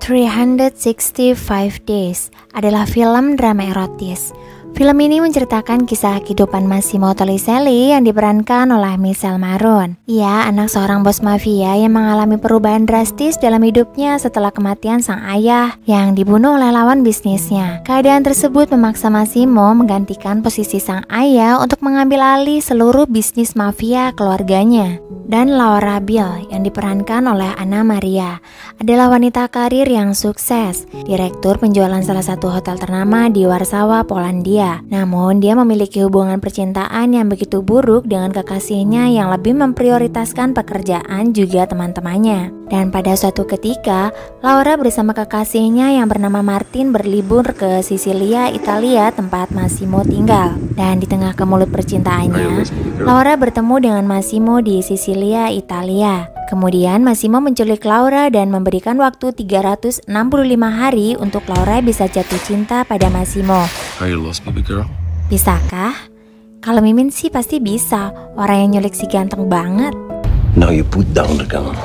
365 Days adalah film drama erotis. Film ini menceritakan kisah kehidupan Massimo Toliselli yang diperankan oleh Michelle Maron. Ia anak seorang bos mafia yang mengalami perubahan drastis dalam hidupnya setelah kematian sang ayah yang dibunuh oleh lawan bisnisnya. Keadaan tersebut memaksa Massimo menggantikan posisi sang ayah untuk mengambil alih seluruh bisnis mafia keluarganya. Dan Laura Biel yang diperankan oleh Anna Maria adalah wanita karir yang sukses, direktur penjualan salah satu hotel ternama di Warsawa, Polandia. Namun dia memiliki hubungan percintaan yang begitu buruk dengan kekasihnya yang lebih memprioritaskan pekerjaan juga teman-temannya. Dan pada suatu ketika, Laura bersama kekasihnya yang bernama Martin berlibur ke Sisilia, Italia, tempat Massimo tinggal. Dan di tengah kemulut percintaannya, Laura bertemu dengan Massimo di Sisilia, Italia. Kemudian Massimo menculik Laura dan memberikan waktu 365 hari untuk Laura bisa jatuh cinta pada Massimo. Bisakah? Kalau Mimin sih pasti bisa. Orang yang nyulik si ganteng banget. Now you put down the gun.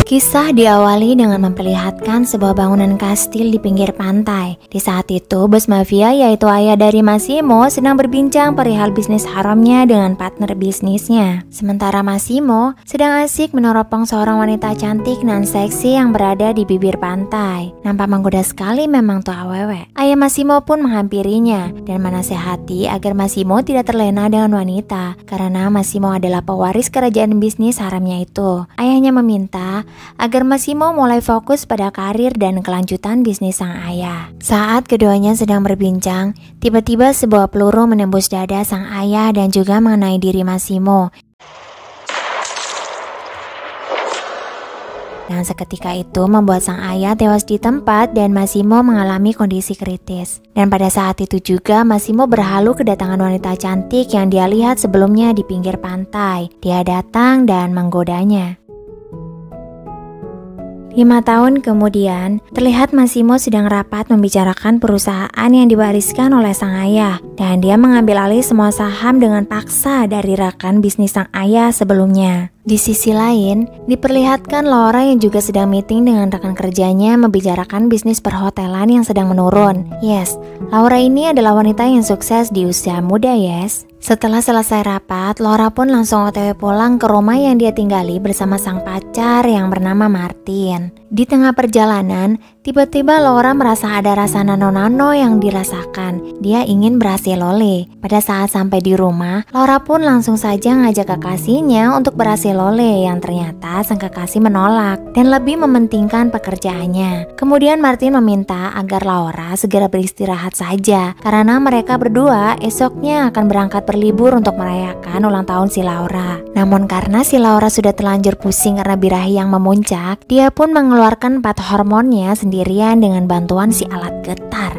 Kisah diawali dengan memperlihatkan sebuah bangunan kastil di pinggir pantai. Di saat itu, bos mafia yaitu ayah dari Massimo sedang berbincang perihal bisnis haramnya dengan partner bisnisnya. Sementara Massimo sedang asik meneropong seorang wanita cantik dan seksi yang berada di bibir pantai. Nampak menggoda sekali memang tuh awewe. Ayah Massimo pun menghampirinya dan menasehati agar Massimo tidak terlena dengan wanita karena Massimo adalah pewaris kerajaan bisnis haramnya itu. Ayahnya meminta agar Massimo mulai fokus pada karir dan kelanjutan bisnis sang ayah. Saat keduanya sedang berbincang, tiba-tiba sebuah peluru menembus dada sang ayah dan juga mengenai diri Massimo. Dan seketika itu membuat sang ayah tewas di tempat dan Massimo mengalami kondisi kritis. Dan pada saat itu juga Massimo berhalu kedatangan wanita cantik yang dia lihat sebelumnya di pinggir pantai. Dia datang dan menggodanya. 5 tahun kemudian, terlihat Massimo sedang rapat membicarakan perusahaan yang diwariskan oleh sang ayah. Dan dia mengambil alih semua saham dengan paksa dari rekan bisnis sang ayah sebelumnya. Di sisi lain, diperlihatkan Laura yang juga sedang meeting dengan rekan kerjanya membicarakan bisnis perhotelan yang sedang menurun. Yes, Laura ini adalah wanita yang sukses di usia muda, yes. Setelah selesai rapat, Laura pun langsung OTW pulang ke rumah yang dia tinggali bersama sang pacar yang bernama Martin. Di tengah perjalanan, tiba-tiba Laura merasa ada rasa nano-nano yang dirasakan. Dia ingin berhasil lole. Pada saat sampai di rumah, Laura pun langsung saja ngajak kekasihnya untuk berhasil lole yang ternyata sang kekasih menolak dan lebih mementingkan pekerjaannya. Kemudian Martin meminta agar Laura segera beristirahat saja karena mereka berdua esoknya akan berangkat berlibur untuk merayakan ulang tahun si Laura. Namun karena si Laura sudah terlanjur pusing karena birahi yang memuncak, dia pun mengeluarkan 4 hormonnya sendirian dengan bantuan si alat getar.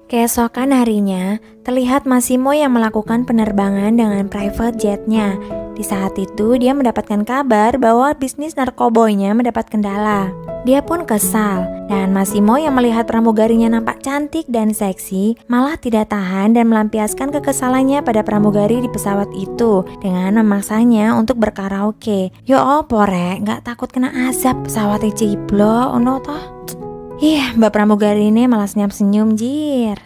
Keesokan harinya, terlihat Massimo yang melakukan penerbangan dengan private jetnya. Di saat itu, dia mendapatkan kabar bahwa bisnis narkoboynya mendapat kendala. Dia pun kesal, dan Massimo yang melihat pramugarinya nampak cantik dan seksi, malah tidak tahan dan melampiaskan kekesalannya pada pramugari di pesawat itu dengan memaksanya untuk berkaraoke. Yo opo rek, gak takut kena azab pesawatnya ciblok, ono toh? Ih, mbak pramugari ini malah senyum-senyum jir.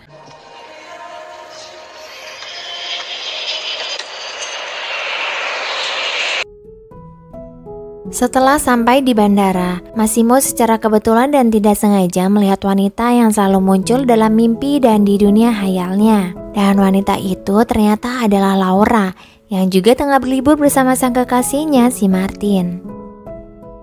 Setelah sampai di bandara, Massimo secara kebetulan dan tidak sengaja melihat wanita yang selalu muncul dalam mimpi dan di dunia hayalnya. Dan wanita itu ternyata adalah Laura, yang juga tengah berlibur bersama sang kekasihnya si Martin.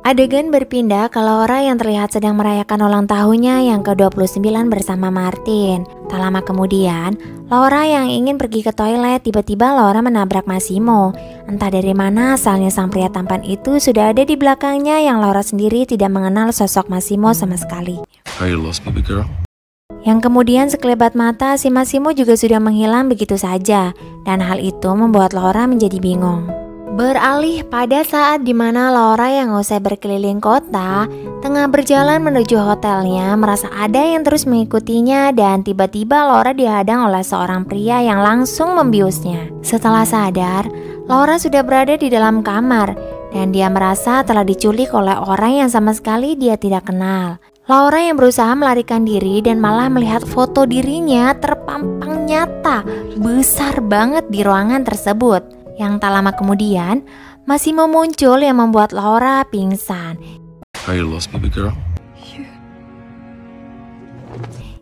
Adegan berpindah ke Laura yang terlihat sedang merayakan ulang tahunnya yang ke-29 bersama Martin. Tak lama kemudian, Laura yang ingin pergi ke toilet, tiba-tiba Laura menabrak Massimo. Entah dari mana asalnya sang pria tampan itu sudah ada di belakangnya yang Laura sendiri tidak mengenal sosok Massimo sama sekali. Yang kemudian sekelebat mata si Massimo juga sudah menghilang begitu saja. Dan hal itu membuat Laura menjadi bingung. Beralih pada saat dimana Laura yang usai berkeliling kota tengah berjalan menuju hotelnya merasa ada yang terus mengikutinya dan tiba-tiba Laura dihadang oleh seorang pria yang langsung membiusnya. Setelah sadar, Laura sudah berada di dalam kamar. dan dia merasa telah diculik oleh orang yang sama sekali dia tidak kenal. Laura yang berusaha melarikan diri dan malah melihat foto dirinya terpampang nyata besar banget di ruangan tersebut. Yang tak lama kemudian, Massimo muncul yang membuat Laura pingsan. Are you lost, baby girl?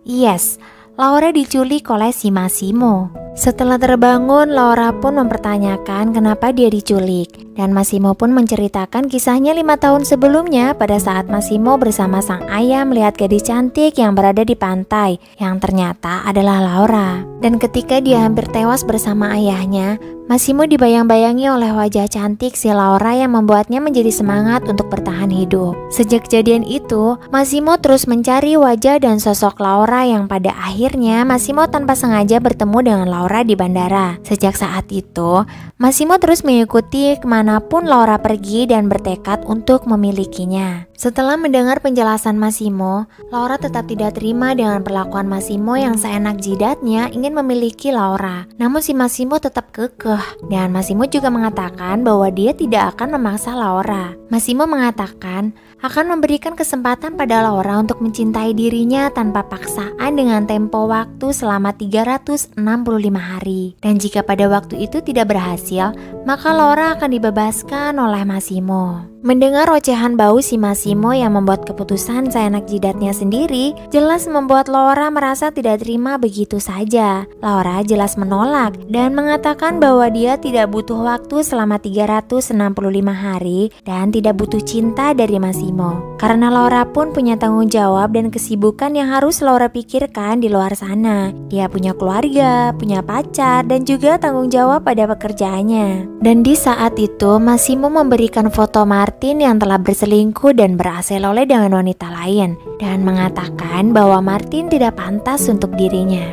Yes, Laura diculik oleh si Massimo. Setelah terbangun, Laura pun mempertanyakan kenapa dia diculik. Dan Massimo pun menceritakan kisahnya 5 tahun sebelumnya pada saat Massimo bersama sang ayah melihat gadis cantik yang berada di pantai, yang ternyata adalah Laura. Dan ketika dia hampir tewas bersama ayahnya, Massimo dibayang-bayangi oleh wajah cantik si Laura yang membuatnya menjadi semangat untuk bertahan hidup. Sejak kejadian itu, Massimo terus mencari wajah dan sosok Laura yang pada akhirnya Massimo tanpa sengaja bertemu dengan Laura di bandara. Sejak saat itu, Massimo terus mengikuti kemanapun Laura pergi dan bertekad untuk memilikinya. Setelah mendengar penjelasan Massimo, Laura tetap tidak terima dengan perlakuan Massimo yang seenak jidatnya ingin memiliki Laura. Namun si Massimo tetap kekeh, dan Massimo juga mengatakan bahwa dia tidak akan memaksa Laura. Massimo mengatakan akan memberikan kesempatan pada Laura untuk mencintai dirinya tanpa paksaan dengan tempo waktu selama 365 hari. Dan jika pada waktu itu tidak berhasil, maka Laura akan dibebaskan oleh Massimo. Mendengar ocehan bau si Massimo yang membuat keputusan seenak jidatnya sendiri, jelas membuat Laura merasa tidak terima begitu saja. Laura jelas menolak dan mengatakan bahwa dia tidak butuh waktu selama 365 hari dan tidak butuh cinta dari Massimo. Karena Laura pun punya tanggung jawab dan kesibukan yang harus Laura pikirkan di luar sana. Dia punya keluarga, punya pacar, dan juga tanggung jawab pada pekerjaannya. Dan di saat itu, Massimo memberikan foto Martin yang telah berselingkuh dan berasel-oleh dengan wanita lain, dan mengatakan bahwa Martin tidak pantas untuk dirinya.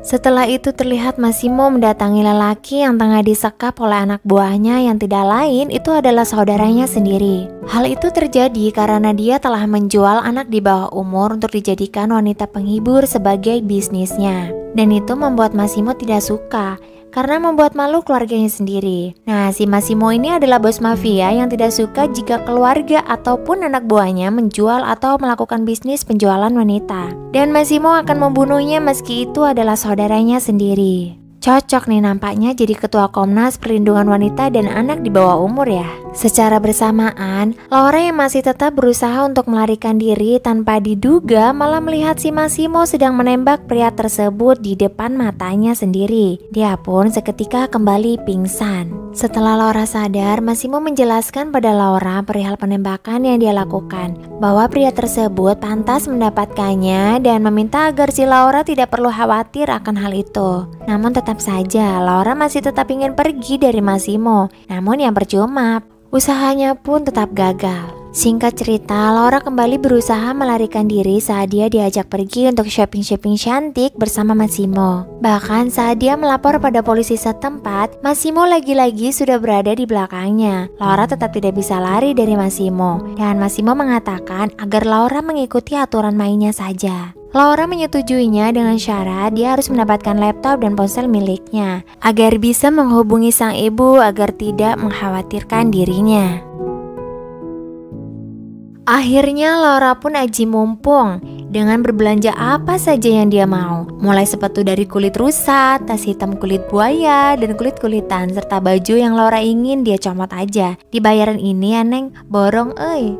Setelah itu terlihat Massimo mendatangi lelaki yang tengah disekap oleh anak buahnya yang tidak lain itu adalah saudaranya sendiri. Hal itu terjadi karena dia telah menjual anak di bawah umur untuk dijadikan wanita penghibur sebagai bisnisnya. Dan itu membuat Massimo tidak suka karena membuat malu keluarganya sendiri. Nah, si Massimo ini adalah bos mafia yang tidak suka jika keluarga ataupun anak buahnya menjual atau melakukan bisnis penjualan wanita. Dan Massimo akan membunuhnya meski itu adalah saudaranya sendiri. Cocok nih nampaknya jadi ketua Komnas Perlindungan Wanita dan Anak di bawah umur ya. Secara bersamaan, Laura yang masih tetap berusaha untuk melarikan diri tanpa diduga malah melihat si Massimo sedang menembak pria tersebut di depan matanya sendiri. Dia pun seketika kembali pingsan. Setelah Laura sadar, Massimo menjelaskan pada Laura perihal penembakan yang dia lakukan, bahwa pria tersebut pantas mendapatkannya dan meminta agar si Laura tidak perlu khawatir akan hal itu. Namun tetap saja Laura masih tetap ingin pergi dari Massimo. Namun yang percuma, usahanya pun tetap gagal. Singkat cerita, Laura kembali berusaha melarikan diri saat dia diajak pergi untuk shopping-shopping cantik bersama Massimo. Bahkan saat dia melapor pada polisi setempat, Massimo lagi-lagi sudah berada di belakangnya. Laura tetap tidak bisa lari dari Massimo, dan Massimo mengatakan agar Laura mengikuti aturan mainnya saja. Laura menyetujuinya dengan syarat dia harus mendapatkan laptop dan ponsel miliknya agar bisa menghubungi sang ibu agar tidak mengkhawatirkan dirinya. Akhirnya Laura pun aji mumpung dengan berbelanja apa saja yang dia mau. Mulai sepatu dari kulit rusa, tas hitam kulit buaya, dan kulit-kulitan, serta baju yang Laura ingin dia comot aja. Dibayaran ini ya Neng, borong euy.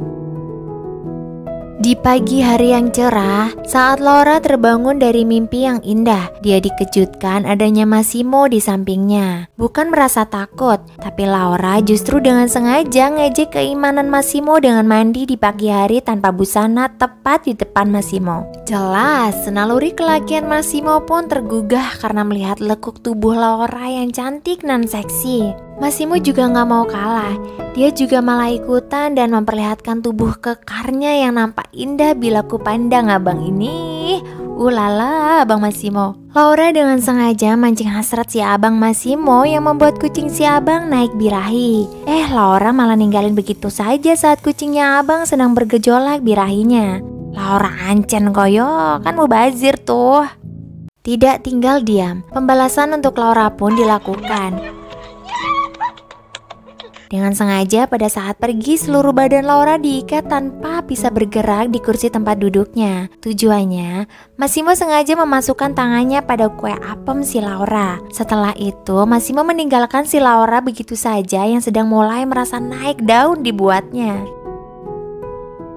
Di pagi hari yang cerah, saat Laura terbangun dari mimpi yang indah, dia dikejutkan adanya Massimo di sampingnya. Bukan merasa takut, tapi Laura justru dengan sengaja ngejek keimanan Massimo dengan mandi di pagi hari tanpa busana tepat di depan Massimo. Jelas, naluri kelakian Massimo pun tergugah karena melihat lekuk tubuh Laura yang cantik dan seksi. Massimo juga gak mau kalah. Dia juga malah ikutan dan memperlihatkan tubuh kekarnya yang nampak indah bila kupandang abang ini. Ulala, abang Massimo. Laura dengan sengaja mancing hasrat si abang Massimo yang membuat kucing si abang naik birahi. Laura malah ninggalin begitu saja saat kucingnya abang sedang bergejolak birahinya. Laura ancen koyo, kan mubazir tuh. Tidak tinggal diam, pembalasan untuk Laura pun dilakukan. Dengan sengaja pada saat pergi seluruh badan Laura diikat tanpa bisa bergerak di kursi tempat duduknya. Tujuannya, Massimo sengaja memasukkan tangannya pada kue apem si Laura. Setelah itu, Massimo meninggalkan si Laura begitu saja yang sedang mulai merasa naik daun dibuatnya.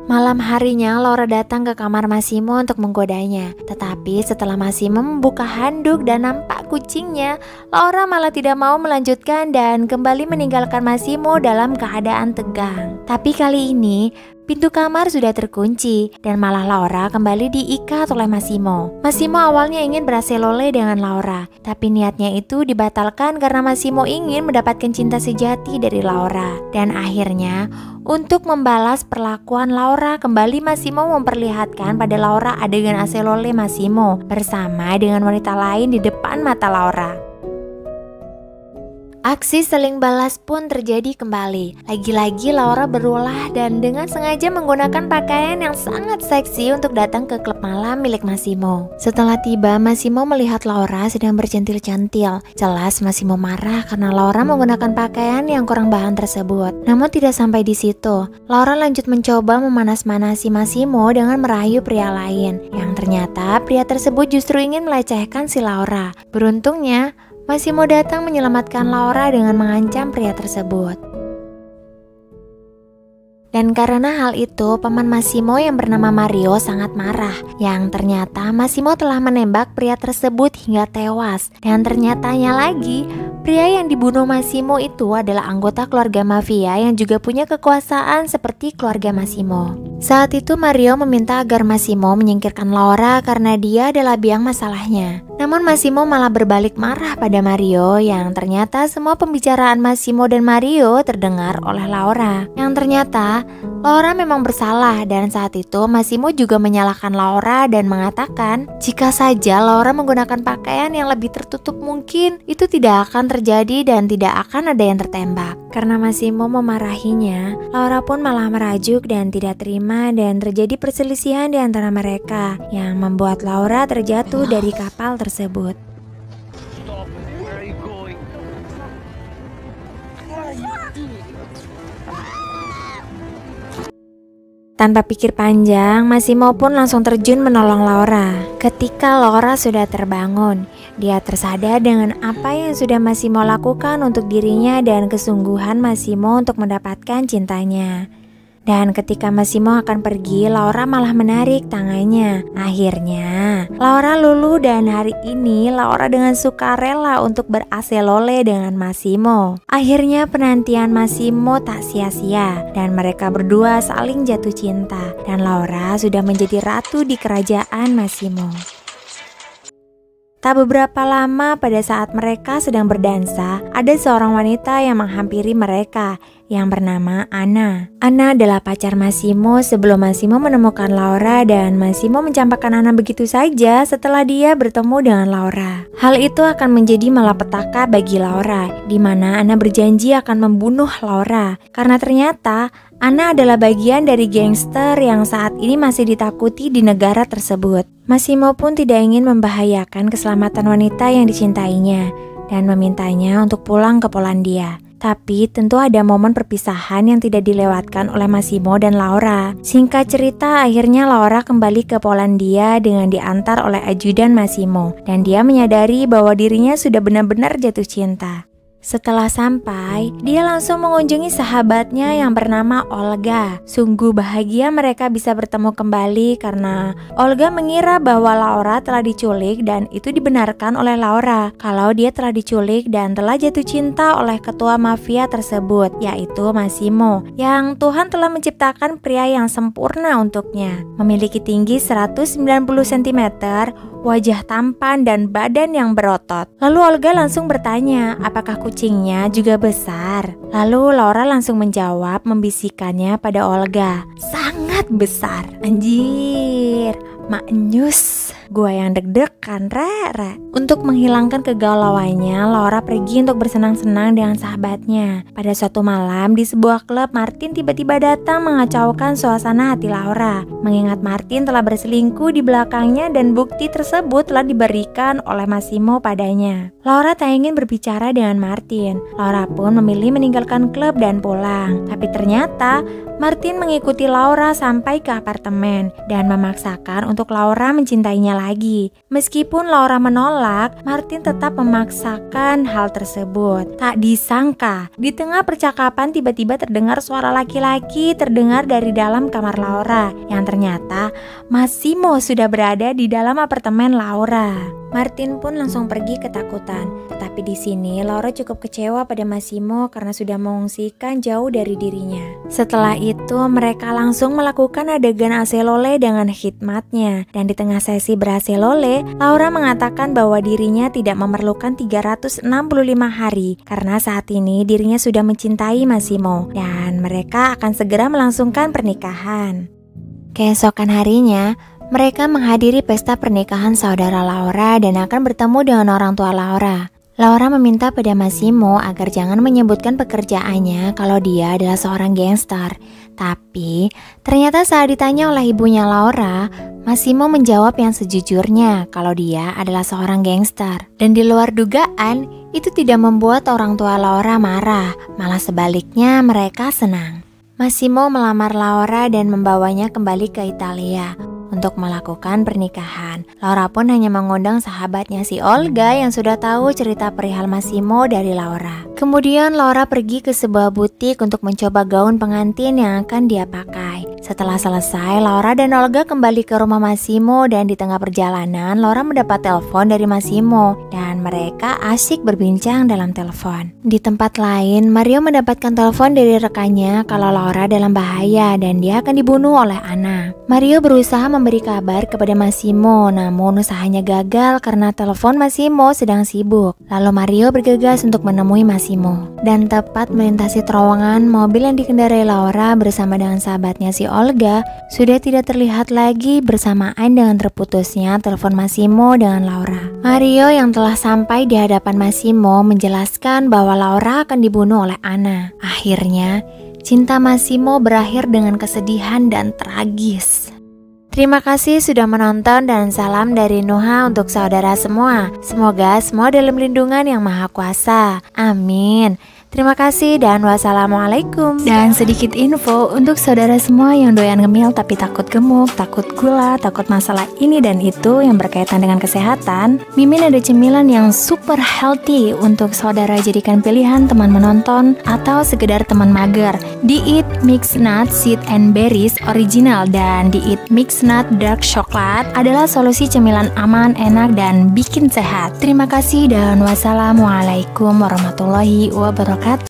Malam harinya, Laura datang ke kamar Massimo untuk menggodanya. Tetapi setelah Massimo membuka handuk dan nampak kucingnya, Laura malah tidak mau melanjutkan dan kembali meninggalkan Massimo dalam keadaan tegang. Tapi kali ini, pintu kamar sudah terkunci dan malah Laura kembali diikat oleh Massimo. Massimo awalnya ingin berselole dengan Laura, tapi niatnya itu dibatalkan karena Massimo ingin mendapatkan cinta sejati dari Laura. Dan akhirnya, untuk membalas perlakuan Laura, kembali Massimo memperlihatkan pada Laura adegan aselole Massimo bersama dengan wanita lain di depan mata Laura. Aksi saling balas pun terjadi kembali. Lagi-lagi Laura berulah dan dengan sengaja menggunakan pakaian yang sangat seksi untuk datang ke klub malam milik Massimo. Setelah tiba, Massimo melihat Laura sedang bercentil-centil. Jelas Massimo marah karena Laura menggunakan pakaian yang kurang bahan tersebut. Namun tidak sampai di situ. Laura lanjut mencoba memanas-manasi Massimo dengan merayu pria lain. Yang ternyata pria tersebut justru ingin melecehkan si Laura. Beruntungnya, Massimo datang menyelamatkan Laura dengan mengancam pria tersebut. Dan karena hal itu, paman Massimo yang bernama Mario sangat marah. Yang ternyata Massimo telah menembak pria tersebut hingga tewas. Dan ternyatanya lagi, pria yang dibunuh Massimo itu adalah anggota keluarga mafia yang juga punya kekuasaan seperti keluarga Massimo. Saat itu Mario meminta agar Massimo menyingkirkan Laura karena dia adalah biang masalahnya. Namun Massimo malah berbalik marah pada Mario yang ternyata semua pembicaraan Massimo dan Mario terdengar oleh Laura. Yang ternyata Laura memang bersalah dan saat itu Massimo juga menyalahkan Laura dan mengatakan jika saja Laura menggunakan pakaian yang lebih tertutup mungkin itu tidak akan terjadi dan tidak akan ada yang tertembak. Karena Massimo memarahinya, Laura pun malah merajuk dan tidak terima dan terjadi perselisihan di antara mereka yang membuat Laura terjatuh dari kapal tersebut. Tanpa pikir panjang, Massimo pun langsung terjun menolong Laura. Ketika Laura sudah terbangun, dia tersadar dengan apa yang sudah Massimo lakukan untuk dirinya dan kesungguhan Massimo untuk mendapatkan cintanya. Dan ketika Massimo akan pergi, Laura malah menarik tangannya. Akhirnya, Laura luluh dan hari ini Laura dengan sukarela untuk beraselole dengan Massimo. Akhirnya penantian Massimo tak sia-sia dan mereka berdua saling jatuh cinta. Dan Laura sudah menjadi ratu di kerajaan Massimo. Tak beberapa lama pada saat mereka sedang berdansa, ada seorang wanita yang menghampiri mereka yang bernama Anna. Anna adalah pacar Massimo sebelum Massimo menemukan Laura dan Massimo mencampakkan Anna begitu saja setelah dia bertemu dengan Laura. Hal itu akan menjadi malapetaka bagi Laura, di mana Anna berjanji akan membunuh Laura karena ternyata Anna adalah bagian dari gangster yang saat ini masih ditakuti di negara tersebut. Massimo pun tidak ingin membahayakan keselamatan wanita yang dicintainya dan memintanya untuk pulang ke Polandia. Tapi tentu ada momen perpisahan yang tidak dilewatkan oleh Massimo dan Laura. Singkat cerita, akhirnya Laura kembali ke Polandia dengan diantar oleh ajudan Massimo dan dia menyadari bahwa dirinya sudah benar-benar jatuh cinta. Setelah sampai, dia langsung mengunjungi sahabatnya yang bernama Olga. Sungguh bahagia mereka bisa bertemu kembali karena Olga mengira bahwa Laura telah diculik dan itu dibenarkan oleh Laura kalau dia telah diculik dan telah jatuh cinta oleh ketua mafia tersebut, yaitu Massimo, yang Tuhan telah menciptakan pria yang sempurna untuknya. Memiliki tinggi 190 cm, wajah tampan dan badan yang berotot. Lalu Olga langsung bertanya, apakah kucingnya juga besar? Lalu Laura langsung menjawab membisikannya pada Olga, sangat besar. Anjir, maknyus. Gua yang deg-degan, Rara. Untuk menghilangkan kegalauannya, Laura pergi untuk bersenang-senang dengan sahabatnya. Pada suatu malam di sebuah klub, Martin tiba-tiba datang mengacaukan suasana hati Laura. Mengingat Martin telah berselingkuh di belakangnya dan bukti tersebut telah diberikan oleh Massimo padanya. Laura tak ingin berbicara dengan Martin. Laura pun memilih meninggalkan klub dan pulang. Tapi ternyata Martin mengikuti Laura sampai ke apartemen dan memaksakan untuk Laura mencintainya lagi. Meskipun Laura menolak, Martin tetap memaksakan hal tersebut. Tak disangka, di tengah percakapan tiba-tiba terdengar suara laki-laki terdengar dari dalam kamar Laura, yang ternyata Massimo sudah berada di dalam apartemen Laura. Martin pun langsung pergi ketakutan. Tapi di sini Laura cukup kecewa pada Massimo karena sudah mengungsikan jauh dari dirinya. Setelah itu mereka langsung melakukan adegan aselole dengan khidmatnya. Dan di tengah sesi beraselole, Laura mengatakan bahwa dirinya tidak memerlukan 365 hari karena saat ini dirinya sudah mencintai Massimo dan mereka akan segera melangsungkan pernikahan. Keesokan harinya, mereka menghadiri pesta pernikahan saudara Laura dan akan bertemu dengan orang tua Laura. Laura meminta pada Massimo agar jangan menyebutkan pekerjaannya kalau dia adalah seorang gangster. Tapi ternyata saat ditanya oleh ibunya Laura, Massimo menjawab yang sejujurnya kalau dia adalah seorang gangster. Dan di luar dugaan, itu tidak membuat orang tua Laura marah, malah sebaliknya mereka senang. Massimo melamar Laura dan membawanya kembali ke Italia untuk melakukan pernikahan. Laura pun hanya mengundang sahabatnya si Olga yang sudah tahu cerita perihal Massimo dari Laura. Kemudian Laura pergi ke sebuah butik untuk mencoba gaun pengantin yang akan dia pakai. Setelah selesai, Laura dan Olga kembali ke rumah Massimo dan di tengah perjalanan Laura mendapat telepon dari Massimo dan mereka asyik berbincang dalam telepon. Di tempat lain, Mario mendapatkan telepon dari rekannya kalau Laura dalam bahaya dan dia akan dibunuh oleh Anna. Mario berusaha memberi kabar kepada Massimo, namun usahanya gagal karena telepon Massimo sedang sibuk. Lalu Mario bergegas untuk menemui Massimo dan tepat melintasi terowongan, mobil yang dikendarai Laura bersama dengan sahabatnya si Olga sudah tidak terlihat lagi bersamaan dengan terputusnya telepon Massimo dengan Laura. Mario yang telah sampai di hadapan Massimo menjelaskan bahwa Laura akan dibunuh oleh Anna. Akhirnya, cinta Massimo berakhir dengan kesedihan dan tragis. Terima kasih sudah menonton dan salam dari Nuha untuk saudara semua. Semoga semua dalam lindungan yang maha kuasa. Amin. Terima kasih dan wassalamualaikum. Dan sedikit info untuk saudara semua yang doyan ngemil tapi takut gemuk, takut gula, takut masalah ini dan itu yang berkaitan dengan kesehatan. Mimin ada cemilan yang super healthy untuk saudara jadikan pilihan teman menonton atau sekedar teman mager. Di Eat Mix Nut Seed and Berries Original dan di Eat Mix Nut Dark Chocolate adalah solusi cemilan aman, enak, dan bikin sehat. Terima kasih dan wassalamualaikum warahmatullahi wabarakatuh.